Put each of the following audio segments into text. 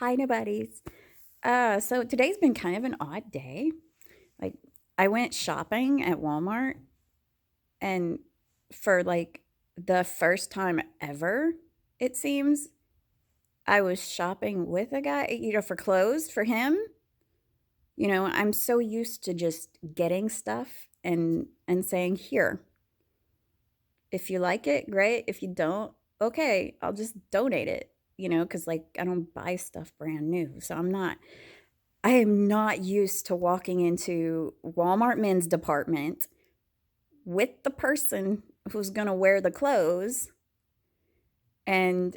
Hi, nobodies. So today's been kind of an odd day. Like, I went shopping at Walmart, and for like the first time ever, it seems, I was shopping with a guy, for clothes for him. I'm so used to just getting stuff and saying, "Here, if you like it, great. If you don't, okay, I'll just donate it." Because like I don't buy stuff brand new, so I am not used to walking into Walmart men's department with the person who's going to wear the clothes and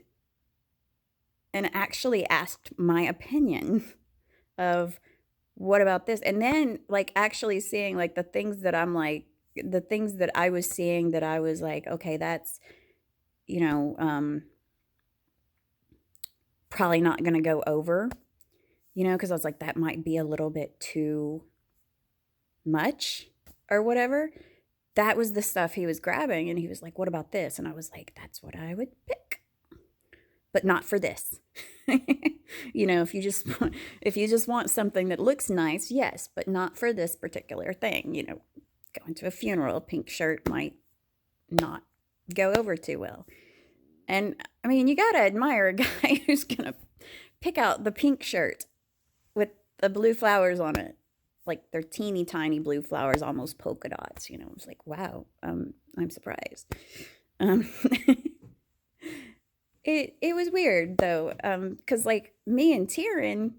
actually asked my opinion of what about this? And then like actually seeing like the things that I was seeing that I was like, okay, that's, you know, um probably not going to go over, because I was like that might be a little bit too much or whatever. That was the stuff he was grabbing, and he was like, "What about this?" And I was like, "That's what I would pick, but not for this." If you just want something that looks nice, yes, but not for this particular thing. Going to a funeral, a pink shirt might not go over too well. And I mean, you gotta admire a guy who's gonna pick out the pink shirt with the blue flowers on it. Like they're teeny tiny blue flowers, almost polka dots. I was like, wow, I'm surprised. Um, it was weird though, because like me and Tyrion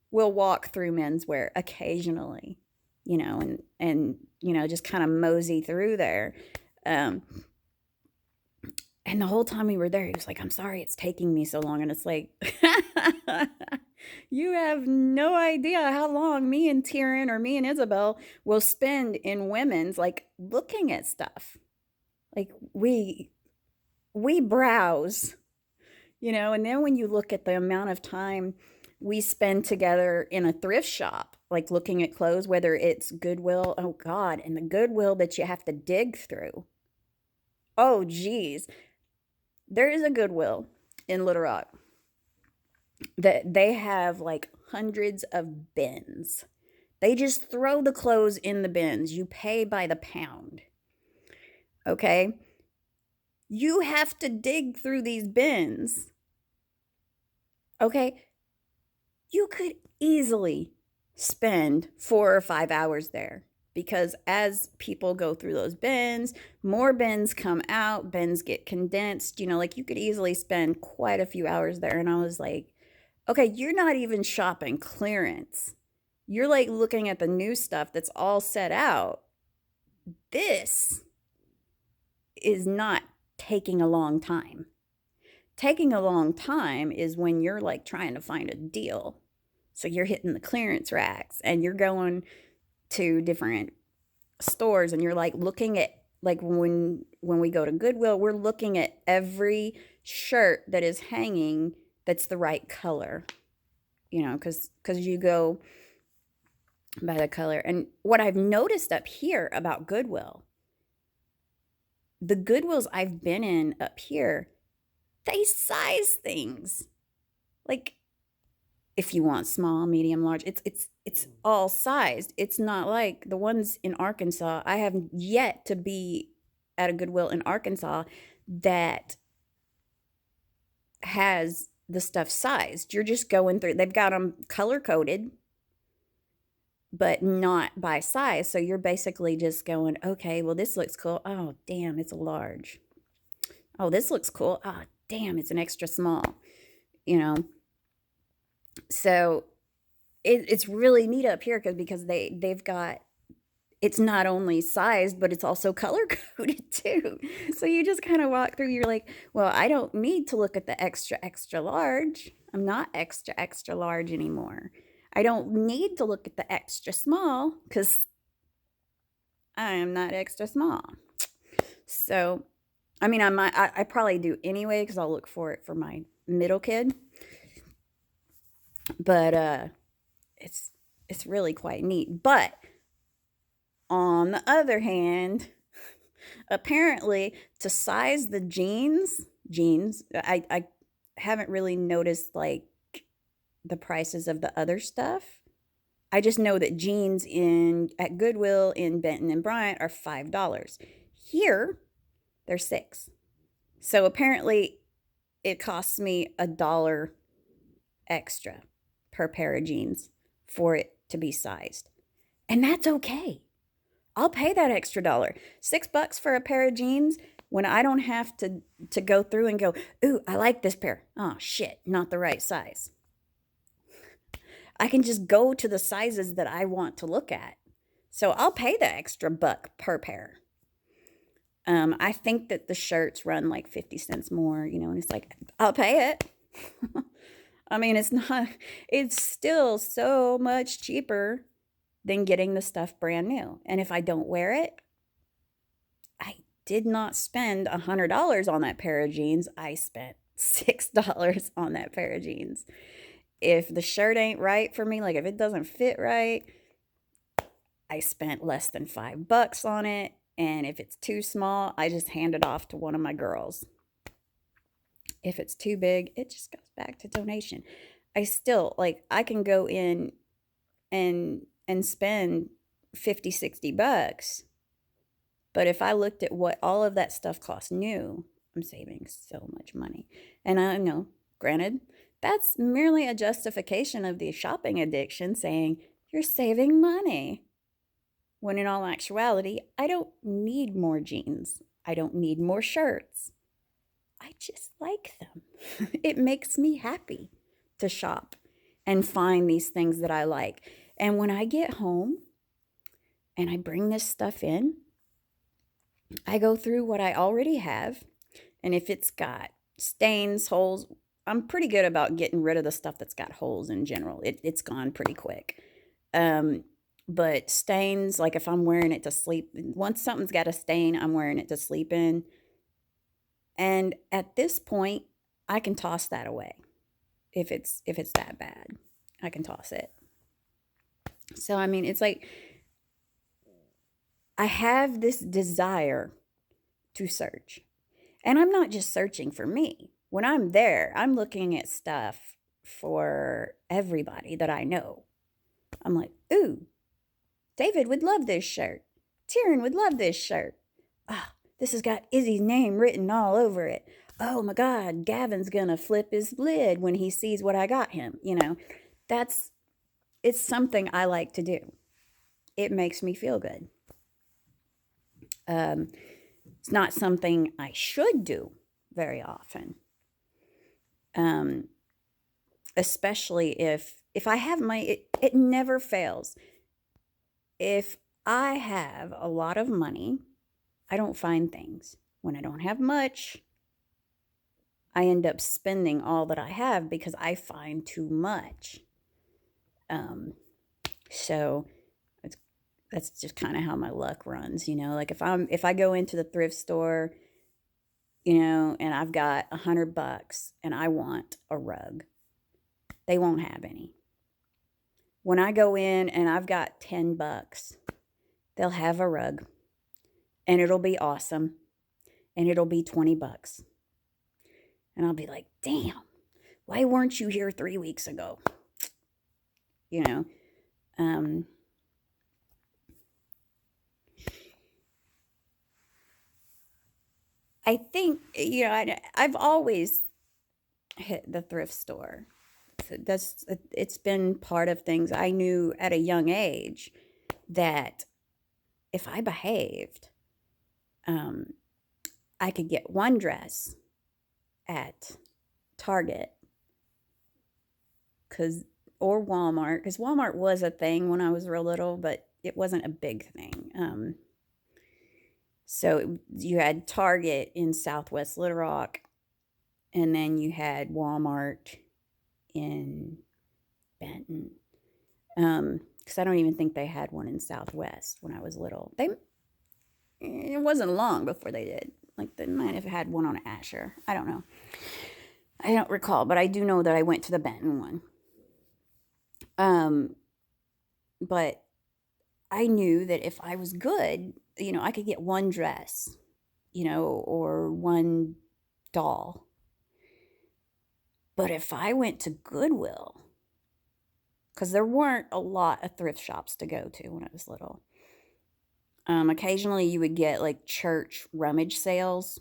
will walk through menswear occasionally, and just kind of mosey through there. Um, and the whole time we were there, he was like, "I'm sorry it's taking me so long." And it's like, you have no idea how long me and Tyrion or me and Isabel will spend in women's, like looking at stuff. Like we browse, and then when you look at the amount of time we spend together in a thrift shop, like looking at clothes, whether it's Goodwill, oh God, and the Goodwill that you have to dig through. Oh, geez. There is a Goodwill in Little Rock that they have like hundreds of bins. They just throw the clothes in the bins. You pay by the pound. Okay? You have to dig through these bins. Okay? You could easily spend 4 or 5 hours there because as people go through those bins, more bins come out, bins get condensed. Like you could easily spend quite a few hours there. And I was like, okay, you're not even shopping clearance. You're like looking at the new stuff that's all set out. This is not taking a long time. Taking a long time is when you're like trying to find a deal. So you're hitting the clearance racks and you're going to different stores and you're like looking at like when we go to Goodwill, we're looking at every shirt that is hanging that's the right color. Cuz you go by the color. And what I've noticed up here about Goodwill, the Goodwills I've been in up here, they size things. Like if you want small, medium, large, it's all sized. It's not like the ones in Arkansas. I have yet to be at a Goodwill in Arkansas that has the stuff sized. You're just going through. They've got them color coded, but not by size. So you're basically just going, okay, well this looks cool. Oh, damn, it's a large. Oh, this looks cool. Oh, damn, it's an extra small. You know. So it's really neat up here because they've got, it's not only sized but it's also color coded too. So you just kind of walk through, you're like, well, I don't need to look at the extra large. I'm not extra large anymore. I don't need to look at the extra small because I am not extra small. So I mean, I probably do anyway because I'll look for it for my middle kid, but it's it's really quite neat. But on the other hand, apparently to size the jeans, I haven't really noticed like the prices of the other stuff. I just know that jeans in at Goodwill in Benton and Bryant are $5. Here, they're 6. So apparently it costs me $1 extra per pair of jeans for it to be sized. And that's okay. I'll pay that extra dollar. $6 for a pair of jeans when I don't have to go through and go, ooh, I like this pair. Oh shit, not the right size. I can just go to the sizes that I want to look at. So I'll pay the extra buck per pair. I think that the shirts run like 50 cents more, and it's like, I'll pay it. I mean, it's still so much cheaper than getting the stuff brand new. And if I don't wear it, I did not spend $100 on that pair of jeans. I spent $6 on that pair of jeans. If the shirt ain't right for me, like if it doesn't fit right, I spent less than $5 on it. And if it's too small, I just hand it off to one of my girls. If it's too big, it just goes back to donation. I still, I can go in and spend $50-$60. But if I looked at what all of that stuff costs new, I'm saving so much money. And I know, granted, that's merely a justification of the shopping addiction, saying you're saving money. When in all actuality, I don't need more jeans. I don't need more shirts. I just like them. It makes me happy to shop and find these things that I like. And when I get home and I bring this stuff in, I go through what I already have. And if it's got stains, holes, I'm pretty good about getting rid of the stuff that's got holes in general. It's gone pretty quick. But stains, like if I'm wearing it to sleep, once something's got a stain, I'm wearing it to sleep in. And at this point, I can toss that away. If it's that bad, I can toss it. So, I mean, it's like I have this desire to search. And I'm not just searching for me. When I'm there, I'm looking at stuff for everybody that I know. I'm like, ooh, David would love this shirt. Tyrion would love this shirt. Ah, this has got Izzy's name written all over it. Oh my God, Gavin's gonna flip his lid when he sees what I got him. It's something I like to do. It makes me feel good. It's not something I should do very often. Especially if I have money, it never fails. If I have a lot of money, I don't find things. When I don't have much, I end up spending all that I have because I find too much. So that's just kind of how my luck runs, like if I go into the thrift store, and I've got $100 and I want a rug, they won't have any. When I go in and I've got $10, they'll have a rug and it'll be awesome and it'll be $20. And I'll be like, damn, why weren't you here 3 weeks ago? I think, I've always hit the thrift store. It's been part of things. I knew at a young age that if I behaved, I could get one dress at Target or Walmart, because Walmart was a thing when I was real little, but it wasn't a big thing. So you had Target in Southwest Little Rock, and then you had Walmart in Benton. Because I don't even think they had one in Southwest when I was little. It wasn't long before they did. Like they might have had one on Asher. I don't know. I don't recall, but I do know that I went to the Benton one. But I knew that if I was good, I could get one dress, or one doll. But if I went to Goodwill because there weren't a lot of thrift shops to go to when I was little. Occasionally you would get like church rummage sales,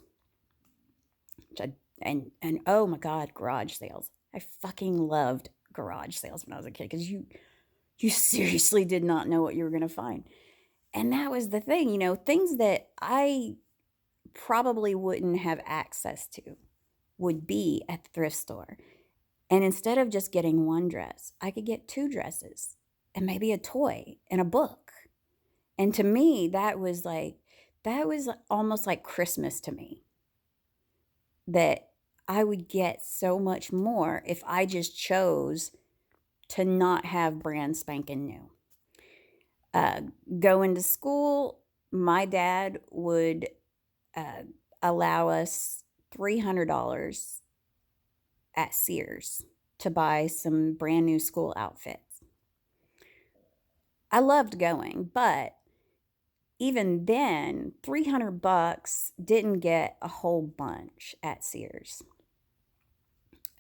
which and oh my God, garage sales. I fucking loved garage sales when I was a kid because you seriously did not know what you were gonna find. And that was the thing, things that I probably wouldn't have access to would be at the thrift store. And instead of just getting one dress, I could get two dresses and maybe a toy and a book. And to me, that was almost like Christmas to me, that I would get so much more if I just chose to not have brand spanking new. Uh, Going to school, my dad would uh, allow us $300 at Sears to buy some brand new school outfits. I loved going, but even then, $300 didn't get a whole bunch at Sears.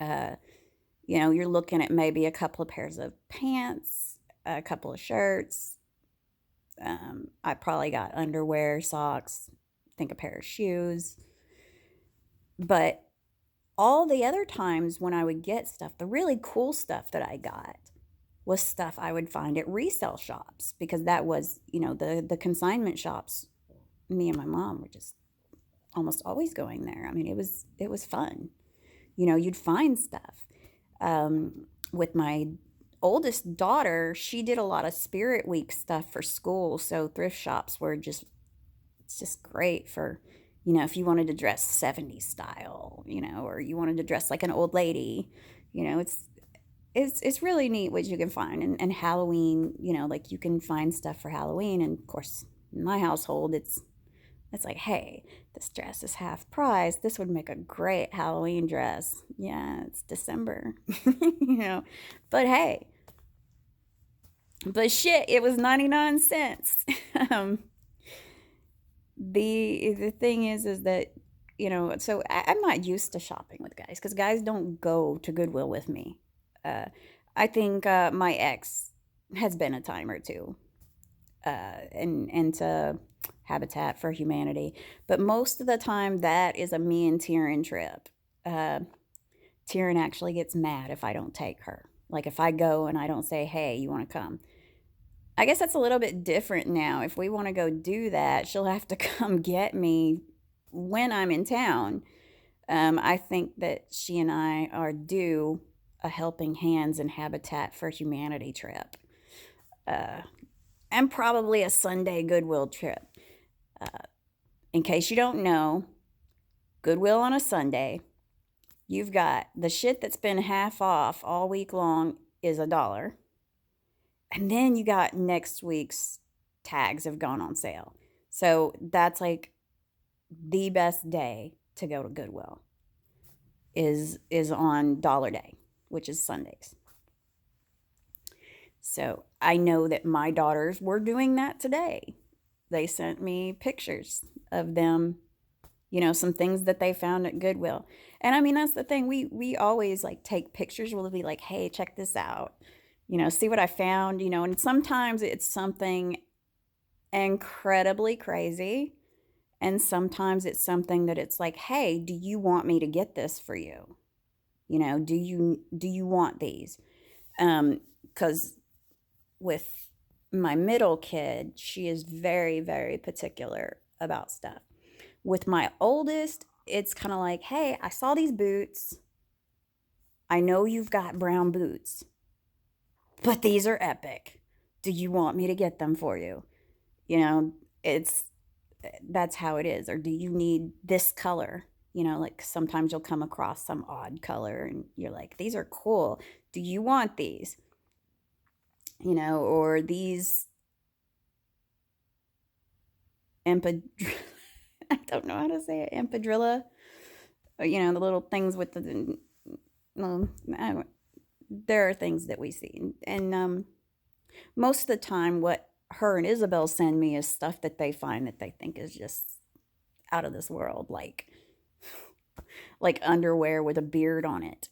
Uh, you're looking at maybe a couple of pairs of pants, a couple of shirts. I probably got underwear, socks, I think a pair of shoes. But all the other times when I would get stuff, the really cool stuff that I got was stuff I would find at resale shops, because that was, the consignment shops. Me and my mom were just almost always going there. I mean, it was fun. You'd find stuff. With my oldest daughter, she did a lot of Spirit Week stuff for school, so thrift shops were it's just great for, if you wanted to dress 70s style, or you wanted to dress like an old lady. It's really neat what you can find. And Halloween, like you can find stuff for Halloween. And of course, in my household, it's like, hey, this dress is half price. This would make a great Halloween dress. Yeah, it's December, But hey, but shit, it was 99 cents. um, the thing is that, so I'm not used to shopping with guys because guys don't go to Goodwill with me. Uh, I think my ex has been a time or two, and to Habitat for Humanity, but most of the time that is a me and Tyrion trip. Uh, Tyrion actually gets mad if I don't take her. Like if I go and I don't say, "Hey, you want to come?" I guess that's a little bit different now. If we want to go do that, she'll have to come get me when I'm in town. I think that she and I are due a Helping Hands and Habitat for Humanity trip, uh, and probably a Sunday Goodwill trip. Uh, in case you don't know, Goodwill on a Sunday, you've got the shit that's been half off all week long is $1. And then you got next week's tags have gone on sale. So that's like the best day to go to Goodwill is on Dollar Day, which is Sundays. So I know that my daughters were doing that today. They sent me pictures of them, some things that they found at Goodwill. And I mean, that's the thing. We always like take pictures. We'll be like, hey, check this out. See what I found, and sometimes it's something incredibly crazy. And sometimes it's something that it's like, hey, do you want me to get this for you? Do you want these? Because with my middle kid, she is very, very particular about stuff. With my oldest, it's kind of like, hey, I saw these boots. I know you've got brown boots, but these are epic. Do you want me to get them for you? That's how it is. Or do you need this color? Like sometimes you'll come across some odd color and you're like, these are cool. Do you want these? Or these I don't know how to say it, empadrilla, the little things with there are things that we see. And most of the time what her and Isabel send me is stuff that they find that they think is just out of this world, like underwear with a beard on it,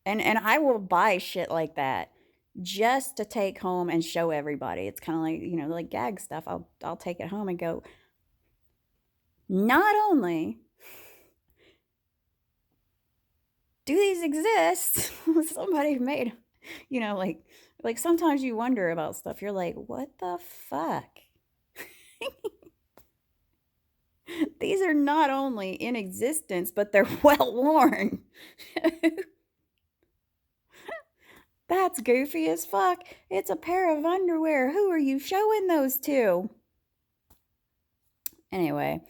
And I will buy shit like that just to take home and show everybody. It's kind of like, like gag stuff. I'll take it home and go, not only do these exist, somebody made, like sometimes you wonder about stuff. You're like, what the fuck? These are not only in existence, but they're well worn. That's goofy as fuck. It's a pair of underwear. Who are you showing those to? Anyway,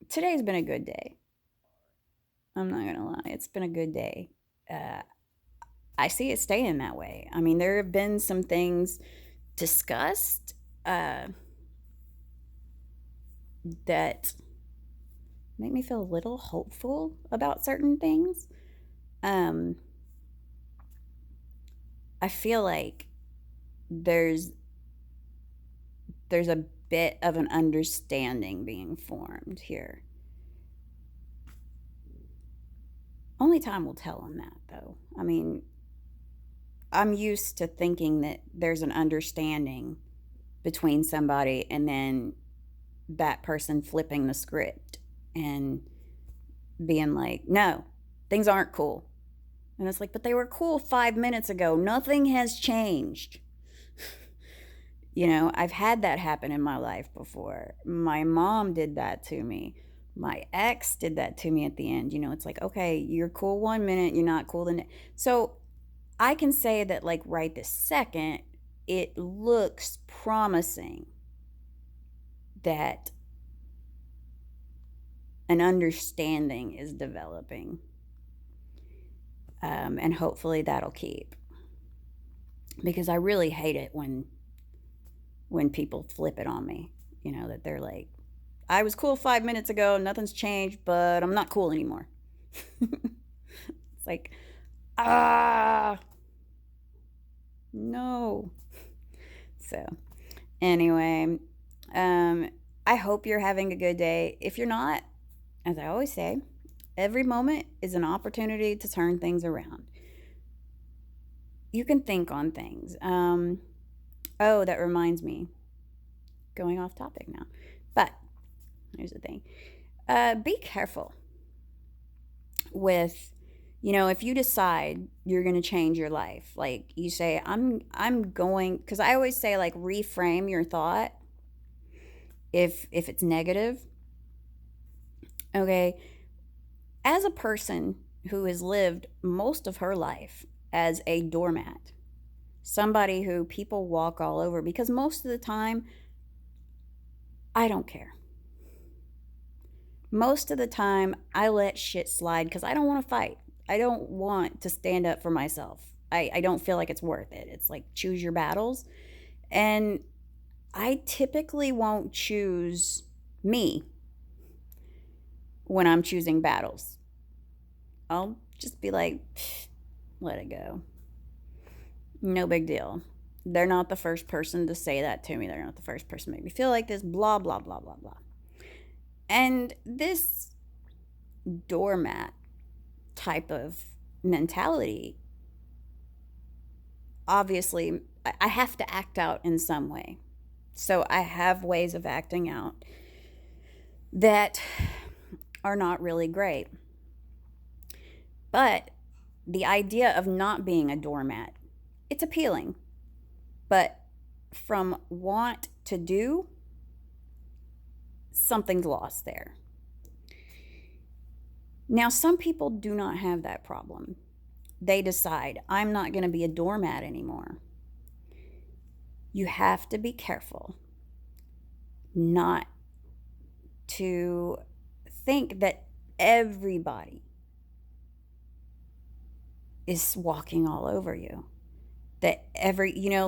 today's been a good day. I'm not gonna lie, it's been a good day. I see it staying that way. I mean, there have been some things discussed that make me feel a little hopeful about certain things. I feel like there's a bit of an understanding being formed here. Only time will tell on that, though. I mean, I'm used to thinking that there's an understanding between somebody and then that person flipping the script and being like, no, things aren't cool. And it's like, but they were cool 5 minutes ago. Nothing has changed. I've had that happen in my life before. My mom did that to me. My ex did that to me at the end. It's like, okay, you're cool 1 minute, you're not cool the next. So I can say that, like, right this second, it looks promising that an understanding is developing. And hopefully that'll keep. Because I really hate it when people flip it on me. That they're like, I was cool 5 minutes ago, nothing's changed, but I'm not cool anymore. It's like, no. So, anyway, I hope you're having a good day. If you're not, as I always say, every moment is an opportunity to turn things around. You can think on things. Oh, that reminds me. Going off topic now. But here's the thing. Be careful with, if you decide you're going to change your life, like you say, I'm going, because I always say, like, reframe your thought if it's negative. Okay. As a person who has lived most of her life as a doormat, somebody who people walk all over, because most of the time, I don't care. Most of the time, I let shit slide because I don't want to fight. I don't want to stand up for myself. I don't feel like it's worth it. It's like, choose your battles. And I typically won't choose me when I'm choosing battles. I'll just be like, let it go. No big deal. They're not the first person to say that to me. They're not the first person to make me feel like this, blah, blah, blah, blah, blah. And this doormat type of mentality, obviously, I have to act out in some way. So I have ways of acting out that are not really great. But the idea of not being a doormat, it's appealing. But from want to do, something's lost there. Now, some people do not have that problem. They decide, I'm not going to be a doormat anymore. You have to be careful not to think that everybody is walking all over you. That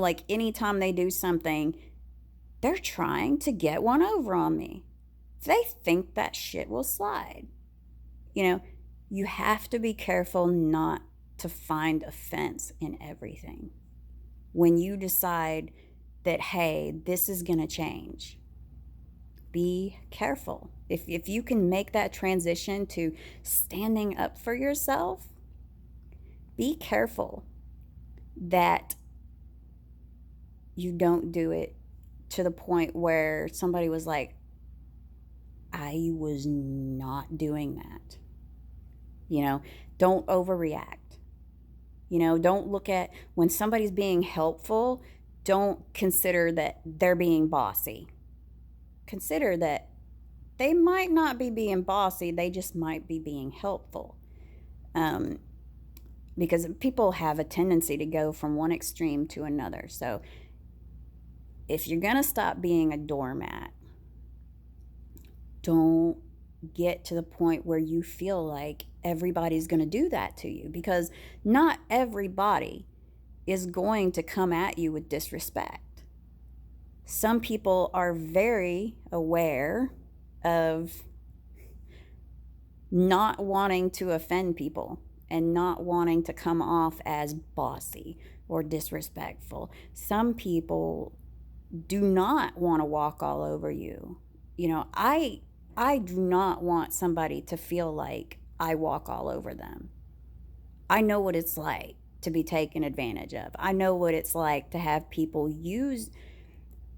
like anytime they do something, they're trying to get one over on me. They think that shit will slide. You have to be careful not to find offense in everything. When you decide that, hey, this is going to change. be careful. If you can make that transition to standing up for yourself, be careful that you don't do it to the point where somebody was like, I was not doing that. Don't overreact. Don't look at when somebody's being helpful, don't consider that they're being bossy. Consider that they might not be being bossy, they just might be being helpful. Because people have a tendency to go from one extreme to another. So if you're going to stop being a doormat, don't get to the point where you feel like everybody's going to do that to you, because not everybody is going to come at you with disrespect. Some people are very aware of not wanting to offend people and not wanting to come off as bossy or disrespectful. Some people do not want to walk all over you. I do not want somebody to feel like I walk all over them. I know what it's like to be taken advantage of. I know what it's like to have people use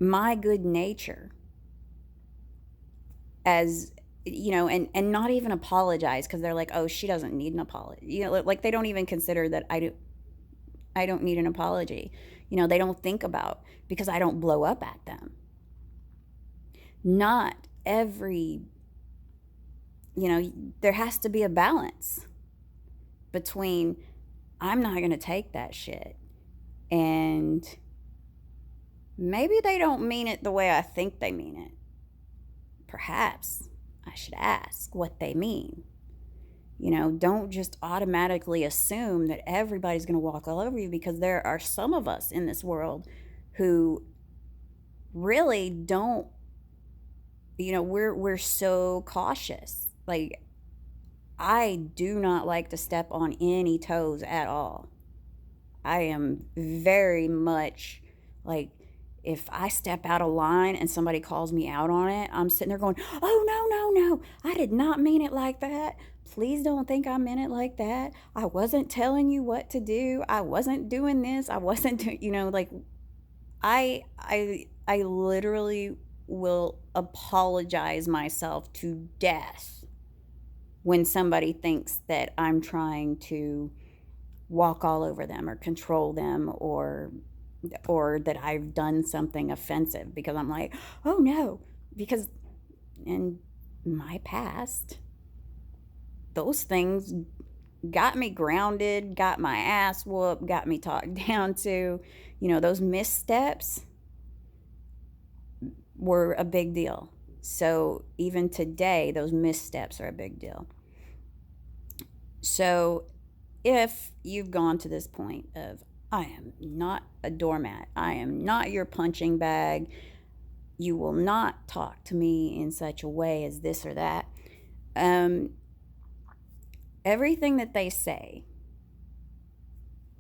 my good nature as, and not even apologize, because they're like, oh, she doesn't need an apology. Like they don't even consider that I don't need an apology. They don't think about, because I don't blow up at them. Not every, there has to be a balance between I'm not going to take that shit, and maybe they don't mean it the way I think they mean it. Perhaps I should ask what they mean. Don't just automatically assume that everybody's going to walk all over you, because there are some of us in this world who really don't, we're so cautious. Like, I do not like to step on any toes at all. I am very much like, if I step out of line and somebody calls me out on it, I'm sitting there going, oh, no, I did not mean it like that. Please don't think I meant it like that. I wasn't telling you what to do. I wasn't doing this. I wasn't doing, like, I literally will apologize myself to death when somebody thinks that I'm trying to walk all over them or control them, or that I've done something offensive, because I'm like, oh no, because in my past, those things got me grounded, got my ass whooped, got me talked down to. Those missteps were a big deal. So even today, those missteps are a big deal. So if you've gone to this point of, I am not a doormat, I am not your punching bag, you will not talk to me in such a way as this or that, everything that they say,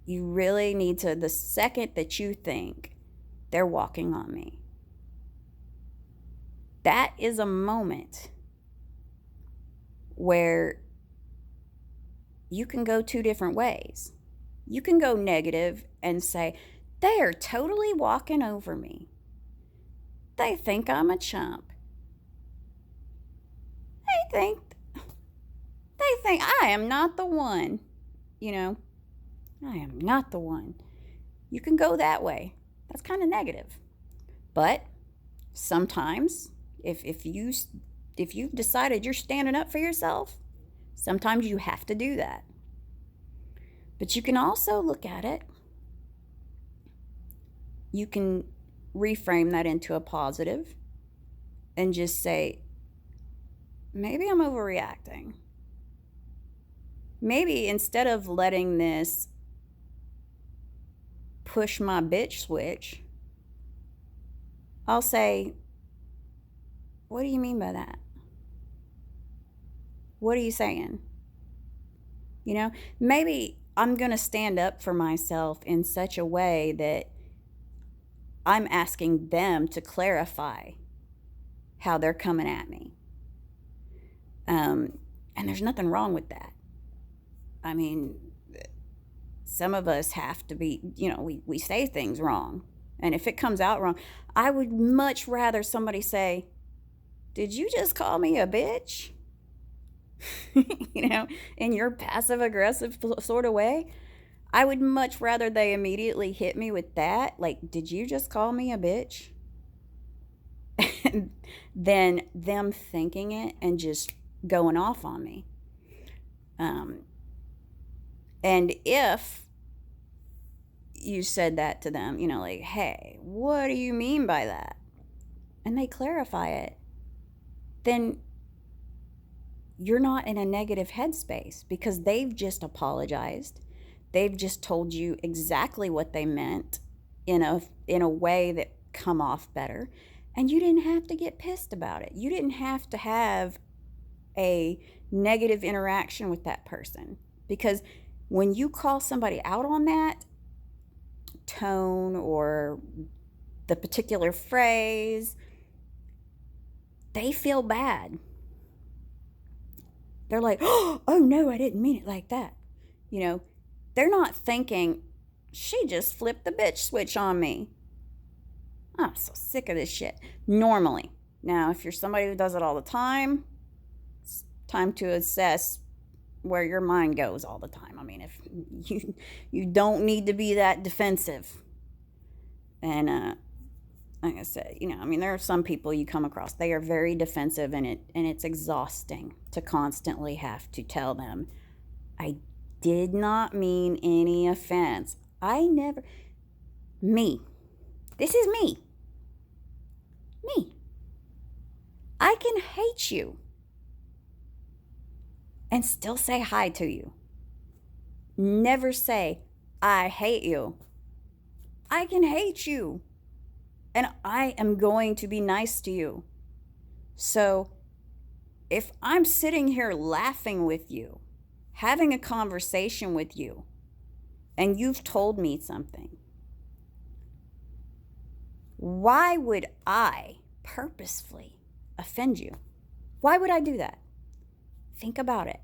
you really need to, the second that you think they're walking on me, that is a moment where you can go two different ways. You can go negative and say, they are totally walking over me. They think I'm a chump. They think I am not the one. I am not the one. You can go that way. That's kind of negative. But sometimes, if you've decided you're standing up for yourself, sometimes you have to do that. But you can also look at it. You can reframe that into a positive and just say, maybe I'm overreacting. Maybe instead of letting this push my bitch switch, I'll say, what do you mean by that? What are you saying? Maybe I'm going to stand up for myself in such a way that I'm asking them to clarify how they're coming at me. And there's nothing wrong with that. I mean, some of us have to be, we say things wrong. And if it comes out wrong, I would much rather somebody say, "Did you just call me a bitch?" In your passive aggressive sort of way. I would much rather they immediately hit me with that, like, "Did you just call me a bitch?" than them thinking it and just going off on me. And if you said that to them, like, "Hey, what do you mean by that?" and they clarify it, then you're not in a negative headspace because they've just apologized. They've just told you exactly what they meant in a way that come off better, and you didn't have to get pissed about it. You didn't have to have a negative interaction with that person, because when you call somebody out on that tone or the particular phrase, they feel bad. They're like, "Oh no, I didn't mean it like that." They're not thinking, "She just flipped the bitch switch on me. I'm so sick of this shit." Normally. Now, if you're somebody who does it all the time, it's time to assess where your mind goes all the time. I mean, if you don't need to be that defensive. And like I said, there are some people you come across, they are very defensive, and it's exhausting to constantly have to tell them, "I did not mean any offense. I never." Me. This is me. Me. I can hate you and still say hi to you. Never say, "I hate you." I can hate you, and I am going to be nice to you. So if I'm sitting here laughing with you, having a conversation with you, and you've told me something, why would I purposefully offend you? Why would I do that? Think about it.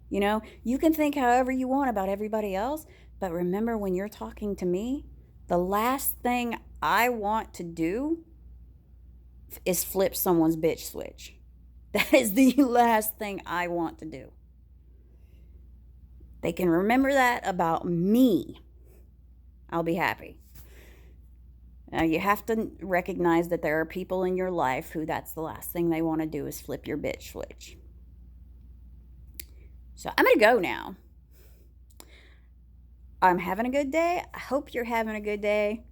You can think however you want about everybody else, but remember, when you're talking to me, the last thing I want to do is flip someone's bitch switch. That is the last thing I want to do. They can remember that about me. I'll be happy. Now, you have to recognize that there are people in your life who that's the last thing they want to do is flip your bitch switch. So I'm going to go now. I'm having a good day. I hope you're having a good day.